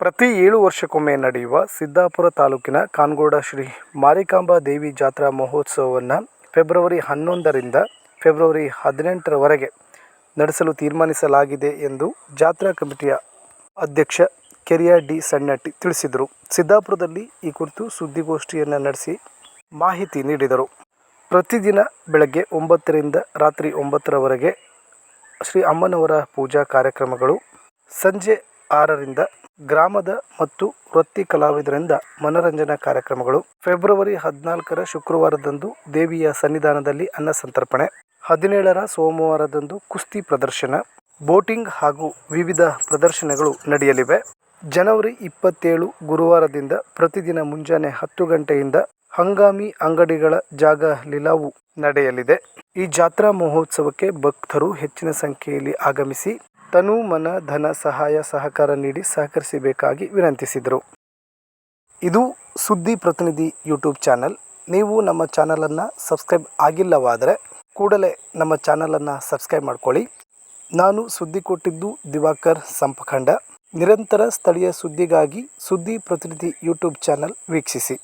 ಪ್ರತಿ 7 ವರ್ಷಕ್ಕೊಮ್ಮೆ ನಡೆಯುವ ಸಿದ್ದಾಪುರ ತಾಲೂಕಿನ ಕಾನ್ಗೋಡ ಶ್ರೀ ಮಾರಿಕಾಂಬಾ ದೇವಿ ಜಾತ್ರಾ ಮಹೋತ್ಸವವನ್ನು ಫೆಬ್ರವರಿ 11ರಿಂದ ಫೆಬ್ರವರಿ 18ರವರೆಗೆ ನಡೆಸಲು ತೀರ್ಮಾನಿಸಲಾಗಿದೆ ಎಂದು ಜಾತ್ರಾ ಕಮಿಟಿಯ ಅಧ್ಯಕ್ಷ ಕೆರಿಯ ಡಿ ಸಣ್ಣಟ್ಟಿ ತಿಳಿಸಿದರು. ಸಿದ್ದಾಪುರದಲ್ಲಿ ಈ ಕುರಿತು ಸುದ್ದಿಗೋಷ್ಠಿಯನ್ನು ನಡೆಸಿ ಮಾಹಿತಿ ನೀಡಿದರು. ಪ್ರತಿದಿನ ಬೆಳಗ್ಗೆ 9ರಿಂದ ರಾತ್ರಿ 9ರವರೆಗೆ ಶ್ರೀ ಅಮ್ಮನವರ ಪೂಜಾ ಕಾರ್ಯಕ್ರಮಗಳು, ಸಂಜೆ 6ರಿಂದ ಗ್ರಾಮದ ಮತ್ತು ವೃತ್ತಿ ಕಲಾವಿದರಿಂದ ಮನರಂಜನಾ ಕಾರ್ಯಕ್ರಮಗಳು, ಫೆಬ್ರವರಿ 14ರ ಶುಕ್ರವಾರದಂದು ದೇವಿಯ ಸನ್ನಿಧಾನದಲ್ಲಿ ಅನ್ನ ಸಂತರ್ಪಣೆ, 17ರ ಸೋಮವಾರದಂದು ಕುಸ್ತಿ ಪ್ರದರ್ಶನ, ಬೋಟಿಂಗ್ ಹಾಗೂ ವಿವಿಧ ಪ್ರದರ್ಶನಗಳು ನಡೆಯಲಿವೆ. ಜನವರಿ 27 ಗುರುವಾರದಿಂದ ಪ್ರತಿದಿನ ಮುಂಜಾನೆ 10 ಗಂಟೆಯಿಂದ ಹಂಗಾಮಿ ಅಂಗಡಿಗಳ ಜಾಗ ಲಿಲಾವು ನಡೆಯಲಿದೆ. ಈ ಜಾತ್ರಾ ಮಹೋತ್ಸವಕ್ಕೆ ಭಕ್ತರು ಹೆಚ್ಚಿನ ಸಂಖ್ಯೆಯಲ್ಲಿ ಆಗಮಿಸಿ ತನು ಮನ ಧನ ಸಹಾಯ ಸಹಕಾರ ನೀಡಿ ಸಹಕರಿಸಬೇಕಾಗಿ ವಿನಂತಿಸಿದರು. ಇದು ಸುದ್ದಿ ಪ್ರತಿನಿಧಿ ಯೂಟ್ಯೂಬ್ ಚಾನಲ್. ನೀವು ನಮ್ಮ ಚಾನಲನ್ನು ಸಬ್ಸ್ಕ್ರೈಬ್ ಆಗಿಲ್ಲವಾದರೆ ಕೂಡಲೇ ನಮ್ಮ ಚಾನಲನ್ನು ಸಬ್ಸ್ಕ್ರೈಬ್ ಮಾಡ್ಕೊಳ್ಳಿ. ನಾನು ಸುದ್ದಿ ಕೊಟ್ಟಿದ್ದು ದಿವಾಕರ್ ಸಂಪಖಂಡ. ನಿರಂತರ ಸ್ಥಳೀಯ ಸುದ್ದಿಗಾಗಿ ಸುದ್ದಿ ಪ್ರತಿನಿಧಿ ಯೂಟ್ಯೂಬ್ ಚಾನಲ್ ವೀಕ್ಷಿಸಿ.